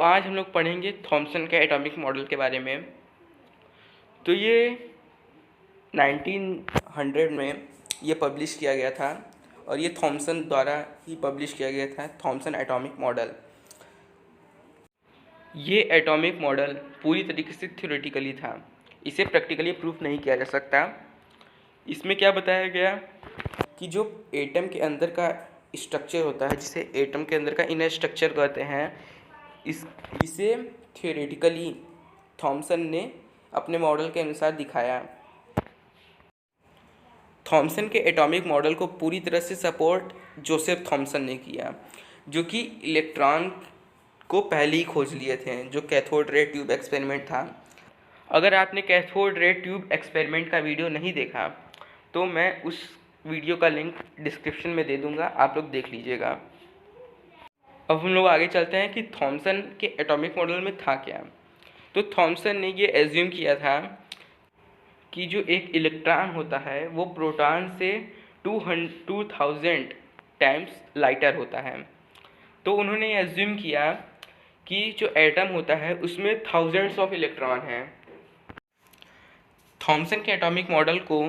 आज हम लोग पढ़ेंगे थॉमसन के एटॉमिक मॉडल के बारे में। तो ये 1900 में ये पब्लिश किया गया था और ये थॉमसन द्वारा ही पब्लिश किया गया था, थॉमसन एटॉमिक मॉडल। ये एटॉमिक मॉडल पूरी तरीके से थ्योरेटिकली था, इसे प्रैक्टिकली प्रूफ नहीं किया जा सकता। इसमें क्या बताया गया कि जो एटम के अंदर का स्ट्रक्चर होता है, जिसे एटम के अंदर का इनर स्ट्रक्चर कहते हैं, इसे थियोरेटिकली थॉमसन ने अपने मॉडल के अनुसार दिखाया। थॉमसन के एटॉमिक मॉडल को पूरी तरह से सपोर्ट जोसेफ थॉमसन ने किया, जो कि इलेक्ट्रॉन को पहले ही खोज लिए थे, जो कैथोड रे ट्यूब एक्सपेरिमेंट था। अगर आपने कैथोड रे ट्यूब एक्सपेरिमेंट का वीडियो नहीं देखा तो मैं उस वीडियो का लिंक डिस्क्रिप्शन में दे दूंगा, आप लोग देख लीजिएगा। अब हम लोग आगे चलते हैं कि थॉमसन के एटॉमिक मॉडल में था क्या। तो थॉमसन ने ये एज्यूम किया था कि जो एक इलेक्ट्रॉन होता है वो प्रोटॉन से 2000 टाइम्स लाइटर होता है। तो उन्होंने एज्यूम किया कि जो एटम होता है उसमें थाउजेंड्स ऑफ इलेक्ट्रॉन हैं। थॉमसन के एटॉमिक मॉडल को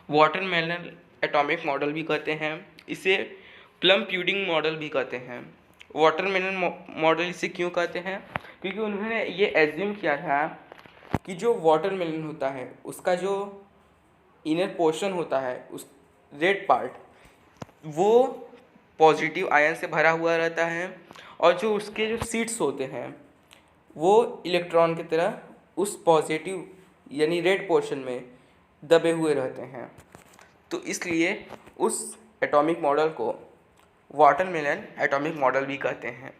वाटरमेलन एटॉमिक मॉडल भी कहते हैं, इसे प्लम प्यूडिंग मॉडल भी कहते हैं। वाटरमेलन मॉडल इसे क्यों कहते हैं? क्योंकि उन्होंने ये एज्यूम किया था कि जो वाटरमेलन होता है उसका जो इनर पोर्शन होता है, उस रेड पार्ट, वो पॉजिटिव आयन से भरा हुआ रहता है और जो उसके जो सीड्स होते हैं वो इलेक्ट्रॉन की तरह उस पॉजिटिव यानी रेड पोर्शन में दबे हुए रहते हैं। तो इसलिए उस एटॉमिक मॉडल को वाटरमेलन एटॉमिक मॉडल भी कहते हैं।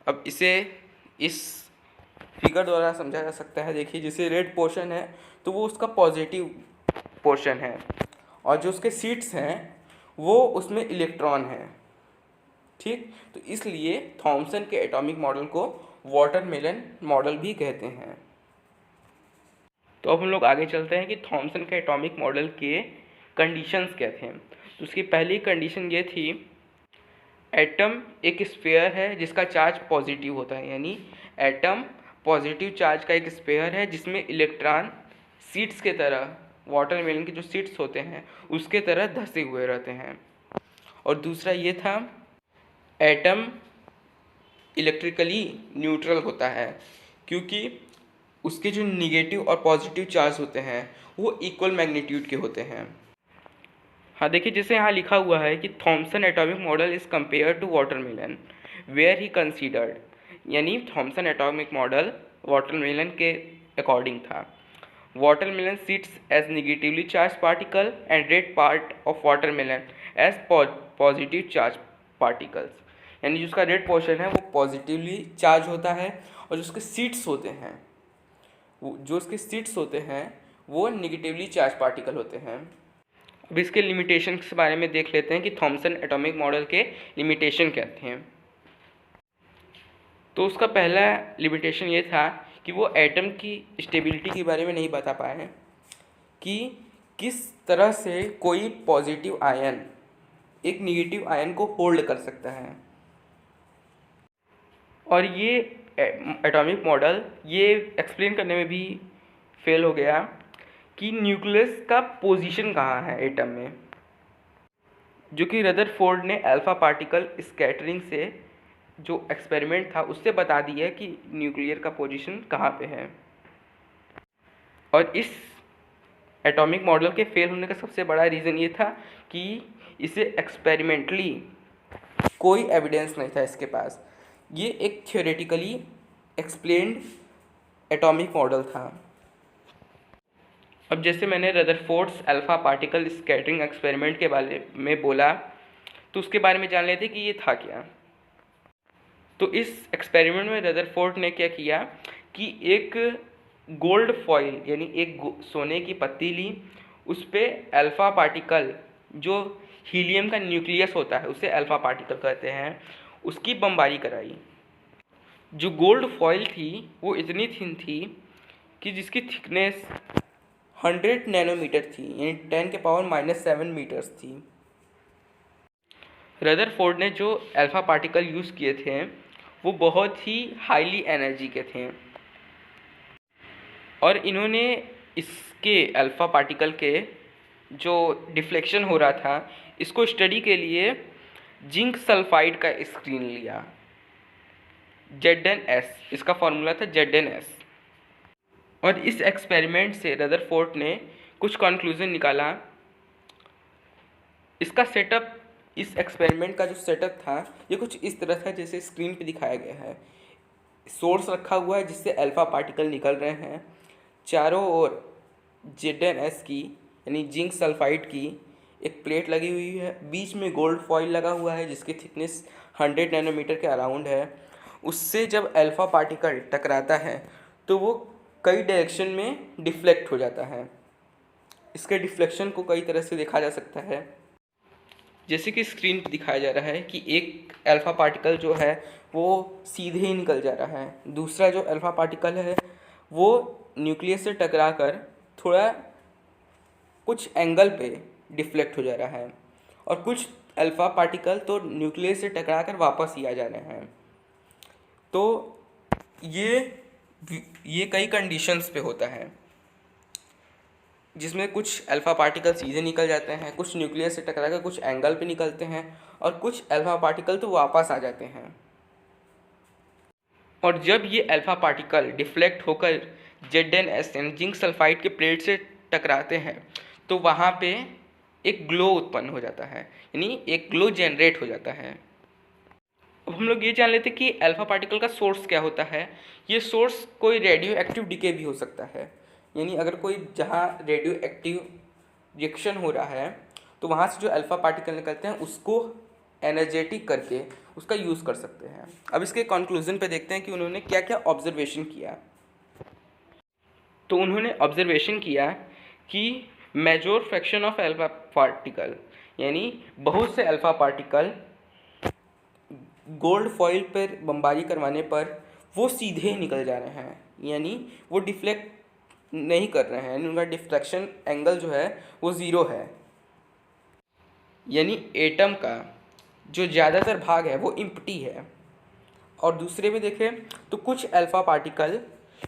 अब इसे इस फिगर द्वारा समझा जा सकता है। देखिए, जैसे रेड पोर्शन है तो वो उसका पॉजिटिव पोर्शन है और जो उसके सीड्स हैं वो उसमें इलेक्ट्रॉन हैं। ठीक, तो इसलिए थॉमसन के एटॉमिक मॉडल को वाटरमेलन मॉडल भी कहते हैं। तो अब हम लोग आगे चलते हैं कि थॉमसन के एटॉमिक मॉडल के कंडीशंस क्या थे। तो उसकी पहली कंडीशन ये थी, एटम एक स्फीयर है जिसका चार्ज पॉजिटिव होता है, यानी एटम पॉजिटिव चार्ज का एक स्फीयर है जिसमें इलेक्ट्रॉन सीड्स के तरह, वाटरमेलन के जो सीड्स होते हैं उसके तरह धंसे हुए रहते हैं। और दूसरा ये था, एटम इलेक्ट्रिकली न्यूट्रल होता है क्योंकि उसके जो निगेटिव और पॉजिटिव चार्ज होते हैं वो इक्वल मैग्नीट्यूड के होते हैं। हाँ देखिए, जैसे यहाँ लिखा हुआ है कि Thomson atomic model is compare to watermelon where he considered, यानी थॉमसन एटॉमिक मॉडल वाटरमेलन के अकॉर्डिंग था। Watermelon seeds as negatively charge particle and red part of watermelon as positive charge particles, यानी जो उसका रेड पोर्शन है वो positively charge होता है और जो उसके सीट्स होते हैं वो निगेटिवली चार्ज पार्टिकल होते हैं। अब इसके लिमिटेशन के बारे में देख लेते हैं कि थॉमसन एटॉमिक मॉडल के लिमिटेशन क्या थे। तो उसका पहला लिमिटेशन ये था कि वो एटम की स्टेबिलिटी के बारे में नहीं बता पाए कि किस तरह से कोई पॉजिटिव आयन एक निगेटिव आयन को होल्ड कर सकता है। और ये एटॉमिक मॉडल ये एक्सप्लेन करने में भी फेल हो गया कि न्यूक्लियस का पोजीशन कहाँ है एटम में, जो कि रदरफोर्ड ने अल्फा पार्टिकल स्कैटरिंग से जो एक्सपेरिमेंट था उससे बता दिया कि न्यूक्लियर का पोजीशन कहाँ पे है। और इस एटॉमिक मॉडल के फेल होने का सबसे बड़ा रीज़न ये था कि इसे एक्सपेरिमेंटली कोई एविडेंस नहीं था इसके पास। ये एक थियोरेटिकली एक्सप्लेन्ड एटॉमिक मॉडल था। अब जैसे मैंने Rutherford's alpha particle scattering experiment के बारे में बोला, तो उसके बारे में जान लेते कि ये था क्या। तो इस एक्सपेरिमेंट में रदरफोर्ड ने क्या किया कि एक गोल्ड फॉइल यानी एक सोने की पत्ती ली, उस पर अल्फा पार्टिकल, जो हीलियम का न्यूक्लियस होता है उसे अल्फा पार्टिकल कहते हैं, उसकी बमबारी कराई। जो गोल्ड फॉइल थी वो इतनी थिन थी कि जिसकी थिकनेस 100 नैनोमीटर थी, यानी 10⁻⁻7 मीटर्स थी। रदरफोर्ड ने जो अल्फ़ा पार्टिकल यूज़ किए थे वो बहुत ही हाईली एनर्जी के थे। और इन्होंने इसके अल्फ़ा पार्टिकल के जो डिफ्लेक्शन हो रहा था, इसको स्टडी के लिए जिंक सल्फाइड का स्क्रीन लिया, ZnS, इसका फॉर्मूला था ZnS। और इस एक्सपेरिमेंट से रदरफोर्ड ने कुछ कंक्लूजन निकाला। इसका सेटअप, इस एक्सपेरिमेंट का जो सेटअप था ये कुछ इस तरह था जैसे स्क्रीन पे दिखाया गया है। सोर्स रखा हुआ है जिससे अल्फ़ा पार्टिकल निकल रहे हैं, चारों ओर ZnS की यानी जिंक सल्फाइड की एक प्लेट लगी हुई है, बीच में गोल्ड फॉइल लगा हुआ है जिसकी थिकनेस 100 नैनोमीटर के अराउंड है। उससे जब अल्फ़ा पार्टिकल टकराता है तो वो कई डायरेक्शन में डिफ्लेक्ट हो जाता है। इसके डिफ्लेक्शन को कई तरह से देखा जा सकता है, जैसे कि स्क्रीन पर दिखाया जा रहा है कि एक अल्फ़ा पार्टिकल जो है वो सीधे ही निकल जा रहा है, दूसरा जो अल्फ़ा पार्टिकल है वो न्यूक्लियस से टकरा कर थोड़ा कुछ एंगल पे डिफ्लेक्ट हो जा रहा है, और कुछ अल्फ़ा पार्टिकल तो न्यूक्लियस से टकरा कर वापस ही आ जा रहे हैं। तो ये कई कंडीशंस पे होता है, जिसमें कुछ अल्फ़ा पार्टिकल सीधे निकल जाते हैं, कुछ न्यूक्लियस से टकरा कर कुछ एंगल पे निकलते हैं, और कुछ अल्फ़ा पार्टिकल तो वापस आ जाते हैं। और जब ये अल्फ़ा पार्टिकल डिफ्लेक्ट होकर ZnS यानी जिंक सल्फाइड के प्लेट से टकराते हैं तो वहाँ पे एक ग्लो उत्पन्न हो जाता है, यानी एक ग्लो जनरेट हो जाता है। अब हम लोग ये जान लेते हैं कि अल्फ़ा पार्टिकल का सोर्स क्या होता है। ये सोर्स कोई रेडियो एक्टिव डिके भी हो सकता है, यानी अगर कोई जहाँ रेडियो एक्टिव रिएक्शन हो रहा है तो वहाँ से जो अल्फ़ा पार्टिकल निकलते हैं उसको एनर्जेटिक करके उसका यूज़ कर सकते हैं। अब इसके कंक्लूजन पे देखते हैं कि उन्होंने क्या क्या ऑब्जर्वेशन किया। तो उन्होंने ऑब्जर्वेशन किया कि major fraction of alpha particle, यानी बहुत से अल्फ़ा पार्टिकल गोल्ड फॉइल पर बमबारी करवाने पर वो सीधे ही निकल जा रहे हैं, यानी वो डिफ्लेक्ट नहीं कर रहे हैं, उनका डिफ्लेक्शन एंगल जो है वो ज़ीरो है, यानी एटम का जो ज़्यादातर भाग है वो इम्प्टी है। और दूसरे में देखें तो कुछ अल्फ़ा पार्टिकल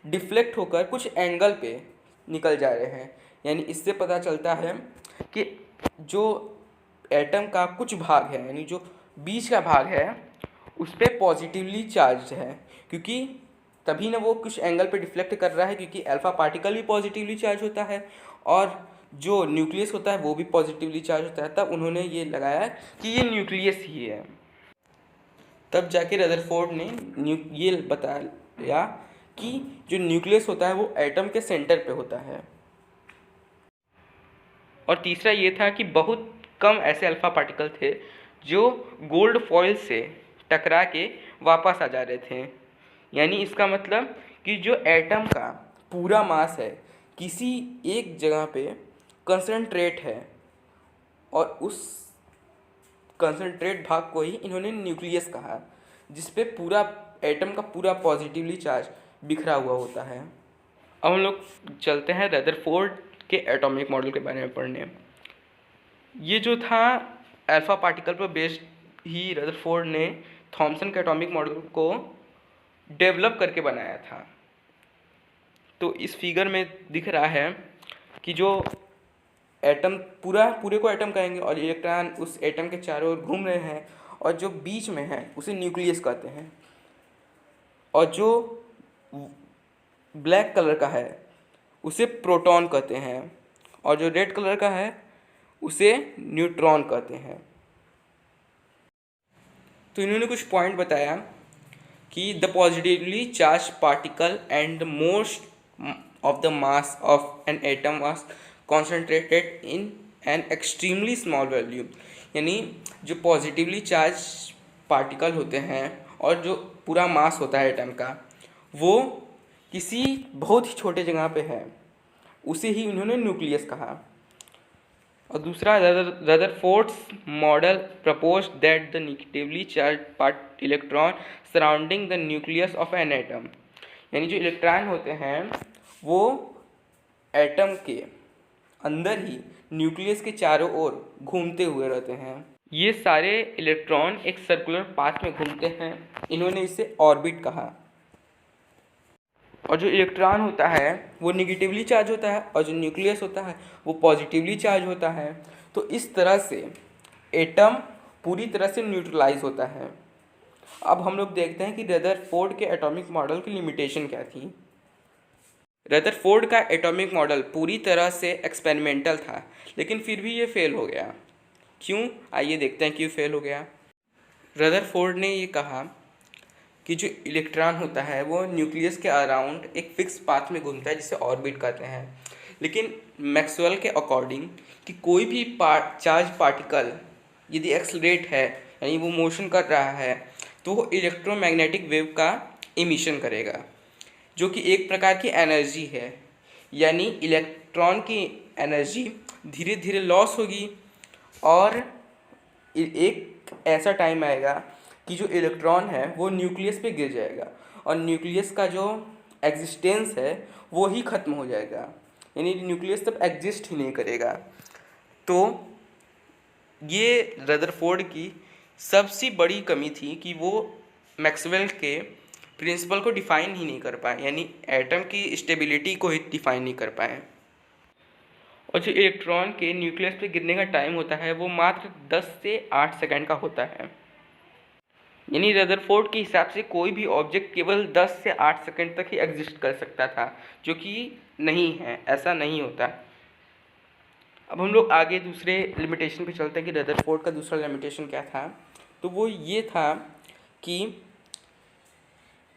डिफ्लेक्ट होकर कुछ एंगल पे निकल जा रहे हैं, यानी इससे पता चलता है कि जो एटम का कुछ भाग है, यानी जो बीच का भाग है उस पर पॉजिटिवली चार्ज है, क्योंकि तभी ना वो कुछ एंगल पे डिफ्लेक्ट कर रहा है, क्योंकि अल्फ़ा पार्टिकल भी पॉजिटिवली चार्ज होता है और जो न्यूक्लियस होता है वो भी पॉजिटिवली चार्ज होता है। तब उन्होंने ये लगाया कि ये न्यूक्लियस ही है। तब जाके रदरफोर्ड ने ये बताया कि जो न्यूक्लियस होता है वो एटम के सेंटर पे होता है। और तीसरा ये था कि बहुत कम ऐसे अल्फ़ा पार्टिकल थे जो गोल्ड फॉइल से टकरा के वापस आ जा रहे थे, यानी इसका मतलब कि जो एटम का पूरा मास है किसी एक जगह पे कंसंट्रेट है, और उस कंसंट्रेट भाग को ही इन्होंने न्यूक्लियस कहा, जिस पे पूरा एटम का पूरा पॉजिटिवली चार्ज बिखरा हुआ होता है। अब हम लोग चलते हैं रदरफोर्ड के एटॉमिक मॉडल के बारे में पढ़ने। ये जो था अल्फ़ा पार्टिकल पर बेस्ड ही रदरफोर्ड ने थॉमसन के एटॉमिक मॉडल को डेवलप करके बनाया था। तो इस फिगर में दिख रहा है कि जो एटम पूरे को एटम कहेंगे और इलेक्ट्रॉन उस एटम के चारों ओर घूम रहे हैं, और जो बीच में है उसे न्यूक्लियस कहते हैं, और जो ब्लैक कलर का है उसे प्रोटॉन कहते हैं, और जो रेड कलर का है उसे न्यूट्रॉन कहते हैं। तो इन्होंने कुछ पॉइंट बताया कि the positively charge particle and most of the mass of an atom was concentrated in an extremely small volume, यानी जो पॉजिटिवली चार्ज पार्टिकल होते हैं और जो पूरा मास होता है एटम का वो किसी बहुत ही छोटे जगह पे है, उसे ही उन्होंने न्यूक्लियस कहा। और दूसरा, Rutherford's model propose that the negatively charge part electron surrounding the nucleus of an atom, यानी जो इलेक्ट्रॉन होते हैं वो एटम के अंदर ही न्यूक्लियस के चारों ओर घूमते हुए रहते हैं। ये सारे इलेक्ट्रॉन एक सर्कुलर पाथ में घूमते हैं, इन्होंने इसे ऑर्बिट कहा। और जो इलेक्ट्रॉन होता है वो निगेटिवली चार्ज होता है और जो न्यूक्लियस होता है वो पॉजिटिवली चार्ज होता है। तो इस तरह से एटम पूरी तरह से न्यूट्रलाइज होता है। अब हम लोग देखते हैं कि रदरफोर्ड के एटॉमिक मॉडल की लिमिटेशन क्या थी। रदरफोर्ड का एटॉमिक मॉडल पूरी तरह से एक्सपेरिमेंटल था, लेकिन फिर भी ये फेल हो गया। क्यों? आइए देखते हैं क्यों फेल हो गया। रदरफोर्ड ने ये कहा कि जो इलेक्ट्रॉन होता है वो न्यूक्लियस के अराउंड एक फिक्स पाथ में घूमता है जिसे ऑर्बिट कहते हैं। लेकिन मैक्सवेल के अकॉर्डिंग कि कोई भी चार्ज पार्टिकल यदि एक्सलरेट है यानी वो मोशन कर रहा है तो वो इलेक्ट्रोमैग्नेटिक वेव का इमिशन करेगा, जो कि एक प्रकार की एनर्जी है। यानी इलेक्ट्रॉन की एनर्जी धीरे धीरे लॉस होगी और एक ऐसा टाइम आएगा कि जो इलेक्ट्रॉन है वो न्यूक्लियस पे गिर जाएगा और न्यूक्लियस का जो एग्जिस्टेंस है वो ही ख़त्म हो जाएगा, यानी न्यूक्लियस तब एग्जिस्ट ही नहीं करेगा। तो ये रदरफोर्ड की सबसे बड़ी कमी थी कि वो मैक्सवेल के प्रिंसिपल को डिफ़ाइन ही नहीं कर पाए, यानी एटम की स्टेबिलिटी को ही डिफ़ाइन नहीं कर पाए। और जो इलेक्ट्रॉन के न्यूक्लियस पे गिरने का टाइम होता है वो मात्र 10 से 8 सेकंड का होता है। यानी रदरफोर्ड के हिसाब से कोई भी ऑब्जेक्ट केवल 10 से 8 सेकंड तक ही एग्जिस्ट कर सकता था, जो कि नहीं है, ऐसा नहीं होता। अब हम लोग आगे दूसरे लिमिटेशन पे चलते हैं कि रदरफोर्ड का दूसरा लिमिटेशन क्या था। तो वो ये था कि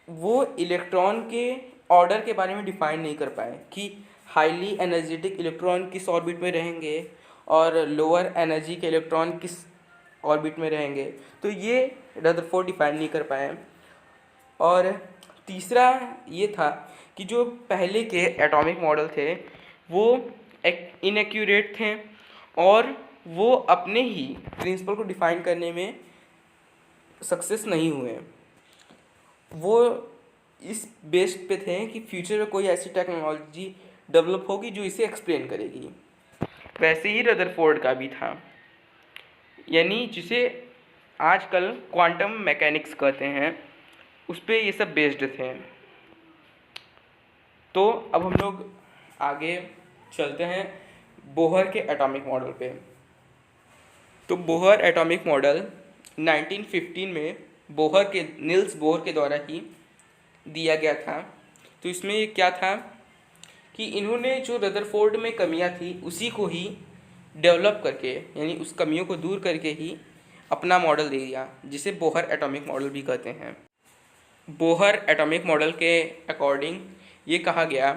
वो इलेक्ट्रॉन के ऑर्डर के बारे में डिफाइन नहीं कर पाए कि हाईली एनर्जेटिक इलेक्ट्रॉन किस ऑर्बिट में रहेंगे और लोअर एनर्जी के इलेक्ट्रॉन किस ऑर्बिट में रहेंगे। तो ये रदरफोर्ड डिफाइन नहीं कर पाए। और तीसरा ये था कि जो पहले के एटॉमिक मॉडल थे वो इनएक्यूरेट थे और वो अपने ही प्रिंसिपल को डिफाइन करने में सक्सेस नहीं हुए। वो इस बेस्ड पे थे कि फ्यूचर में कोई ऐसी टेक्नोलॉजी डेवलप होगी जो इसे एक्सप्लेन करेगी। वैसे ही रदरफोर्ड का भी था, यानी जिसे आजकल क्वांटम मैकेनिक्स कहते हैं, उस पर ये सब बेस्ड थे। तो अब हम लोग आगे चलते हैं बोहर के एटॉमिक मॉडल पे। तो बोहर एटॉमिक मॉडल 1915 में नील्स बोहर के द्वारा ही दिया गया था। तो इसमें क्या था कि इन्होंने जो रदरफोर्ड में कमियां थी उसी को ही डेवलप करके, यानी उस कमियों को दूर करके ही अपना मॉडल दे दिया, जिसे बोहर एटॉमिक मॉडल भी कहते हैं। बोहर एटॉमिक मॉडल के अकॉर्डिंग ये कहा गया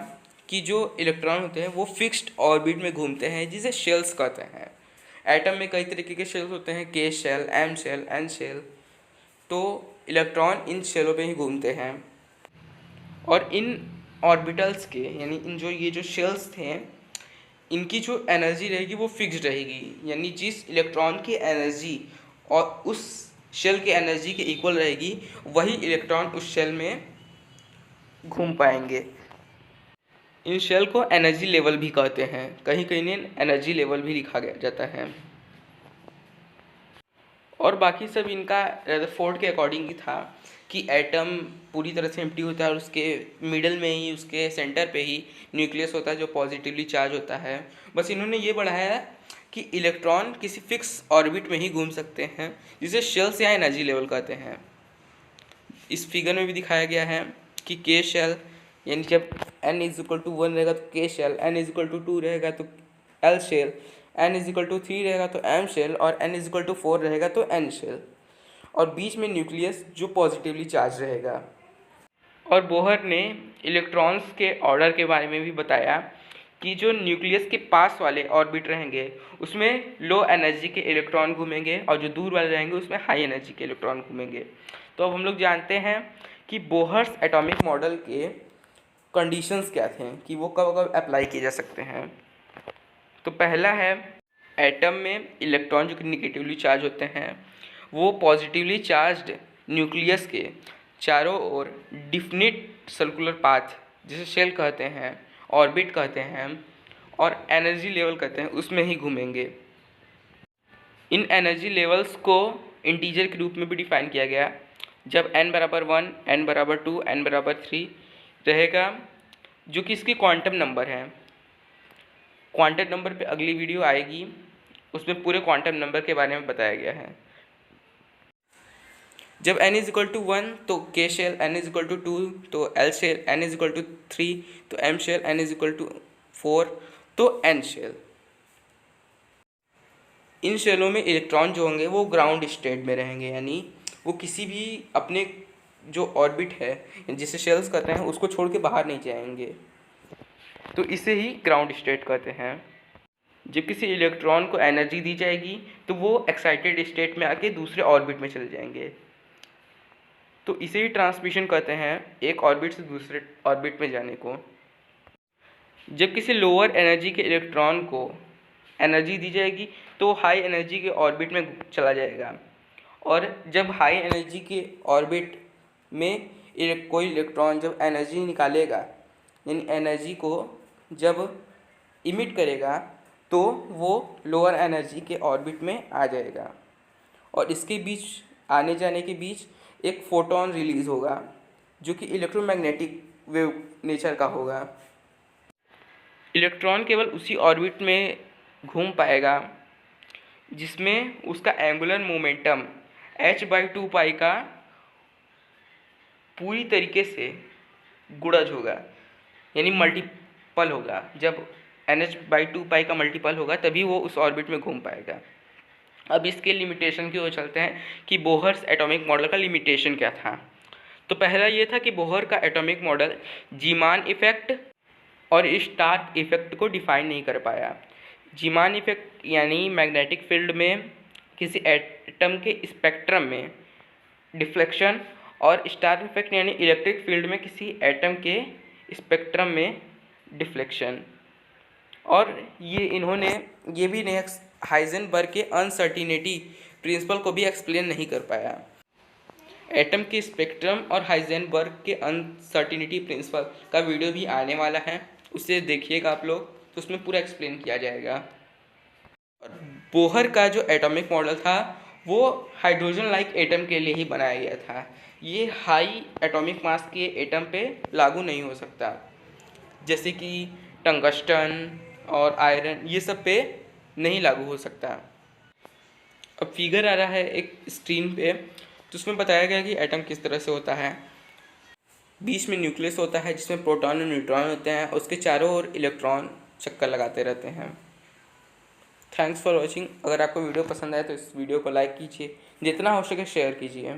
कि जो इलेक्ट्रॉन होते हैं वो फिक्स्ड ऑर्बिट में घूमते हैं, जिसे शेल्स कहते हैं। एटम में कई तरीके के शेल्स होते हैं, K shell, M shell, N shell. तो इलेक्ट्रॉन इन शेलों पे ही घूमते हैं और इन ऑर्बिटल्स के, यानी इन ये जो शेल्स थे, इनकी जो एनर्जी रहेगी वो फिक्स्ड रहेगी। यानी जिस इलेक्ट्रॉन की एनर्जी और उस शेल की एनर्जी के इक्वल रहेगी वही इलेक्ट्रॉन उस शेल में घूम पाएंगे। इन शेल को एनर्जी लेवल भी कहते हैं, कहीं कहीं ने एनर्जी लेवल भी लिखा गया जाता है। और बाकी सब इनका रदरफोर्ड के अकॉर्डिंग ही था कि एटम पूरी तरह से एम्प्टी होता है और उसके मिडल में ही, उसके सेंटर पे ही न्यूक्लियस होता है जो पॉजिटिवली चार्ज होता है। बस इन्होंने ये बढ़ाया कि इलेक्ट्रॉन किसी फिक्स ऑर्बिट में ही घूम सकते हैं, जिसे शेल्स या एनर्जी लेवल कहते हैं। इस फिगर में भी दिखाया गया है कि के शेल, यानी जब n इज इक्वल टू 1 रहेगा तो K shell, n is equal to 2 रहेगा तो L shell, n is equal to 3 रहेगा तो एम शेल और n इज इक्वल टू 4 रहेगा तो एन शेल, और बीच में न्यूक्लियस जो पॉजिटिवली चार्ज रहेगा। और बोहर ने इलेक्ट्रॉन्स के ऑर्डर के बारे में भी बताया कि जो न्यूक्लियस के पास वाले ऑर्बिट रहेंगे उसमें लो एनर्जी के इलेक्ट्रॉन घूमेंगे और जो दूर वाले रहेंगे उसमें हाई एनर्जी के इलेक्ट्रॉन घूमेंगे। तो अब हम लोग जानते हैं कि बोहर्स एटॉमिक मॉडल के कंडीशंस क्या थे कि वो कब कब अप्लाई किए जा सकते हैं। तो पहला है, एटम में इलेक्ट्रॉन जो कि निगेटिवली चार्ज होते हैं वो पॉजिटिवली चार्ज्ड न्यूक्लियस के चारों ओर डिफिनिट सर्कुलर पाथ, जिसे शेल कहते हैं, ऑर्बिट कहते हैं और एनर्जी लेवल कहते हैं, उसमें ही घूमेंगे। इन एनर्जी लेवल्स को इंटीजर के रूप में भी डिफाइन किया गया। जब n बराबर 1, n बराबर 2, n बराबर 3 रहेगा, जो कि इसकी क्वांटम नंबर है। क्वांटम नंबर पे अगली वीडियो आएगी, उसमें पूरे क्वांटम नंबर के बारे में बताया गया है। जब n इज इक्वल टू 1 तो k shell, n is equal to 2 तो l shell, n is equal to 3 तो m shell, n is equal to 4 तो n शेल। इन शेलों में इलेक्ट्रॉन जो होंगे वो ग्राउंड स्टेट में रहेंगे, यानी वो किसी भी अपने जो ऑर्बिट है जिसे शेल्स कहते हैं उसको छोड़ के बाहर नहीं जाएंगे, तो इसे ही ग्राउंड स्टेट कहते हैं। जब किसी इलेक्ट्रॉन को एनर्जी दी जाएगी तो वो एक्साइटेड स्टेट में आके दूसरे ऑर्बिट में चले जाएंगे, तो इसे ही ट्रांसमिशन कहते हैं, एक ऑर्बिट से दूसरे ऑर्बिट में जाने को। जब किसी लोअर एनर्जी के इलेक्ट्रॉन को एनर्जी दी जाएगी तो हाई एनर्जी के ऑर्बिट में चला जाएगा, और जब हाई एनर्जी के ऑर्बिट में कोई इलेक्ट्रॉन जब एनर्जी निकालेगा, यानी एनर्जी को जब इमिट करेगा, तो वो लोअर एनर्जी के ऑर्बिट में आ जाएगा, और इसके बीच आने जाने के बीच एक फोटोन रिलीज़ होगा जो कि इलेक्ट्रोमैग्नेटिक वेव नेचर का होगा। इलेक्ट्रॉन केवल उसी ऑर्बिट में घूम पाएगा जिसमें उसका एंगुलर मोमेंटम h/2 पाई का पूरी तरीके से गुणज होगा, यानी मल्टीपल होगा। जब NH/2 पाई का मल्टीपल होगा तभी वो उस ऑर्बिट में घूम पाएगा। अब इसके लिमिटेशन की ओर चलते हैं कि बोहर्स एटॉमिक मॉडल का लिमिटेशन क्या था। तो पहला ये था कि बोहर का एटॉमिक मॉडल जीमान इफेक्ट और स्टार्क इफेक्ट को डिफाइन नहीं कर पाया। जीमान इफेक्ट यानी मैग्नेटिक फील्ड में किसी एटम के स्पेक्ट्रम में डिफ्लेक्शन, और स्टार्क इफेक्ट यानी इलेक्ट्रिक फील्ड में किसी एटम के स्पेक्ट्रम में डिफ्लेक्शन। और इन्होंने ये भी नहीं हाइजेनबर्ग के अनसर्टिनिटी प्रिंसिपल को भी एक्सप्लेन नहीं कर पाया। एटम के स्पेक्ट्रम और हाइजेनबर्ग के अनसर्टिनिटी प्रिंसिपल का वीडियो भी आने वाला है, उसे देखिएगा आप लोग, तो उसमें पूरा एक्सप्लेन किया जाएगा। बोहर का जो एटॉमिक मॉडल था वो हाइड्रोजन लाइक एटम के लिए ही बनाया गया था। ये हाई एटॉमिक मास के एटम पे लागू नहीं हो सकता, जैसे कि टंगस्टन और आयरन, ये सब पे नहीं लागू हो सकता। अब फिगर आ रहा है एक स्क्रीन पे, तो उसमें बताया गया कि एटम किस तरह से होता है। बीच में न्यूक्लियस होता है जिसमें प्रोटॉन और न्यूट्रॉन होते हैं, उसके चारों ओर इलेक्ट्रॉन चक्कर लगाते रहते हैं। Thanks for watching. अगर आपको वीडियो पसंद आए तो इस वीडियो को लाइक कीजिए, जितना हो सके शेयर कीजिए।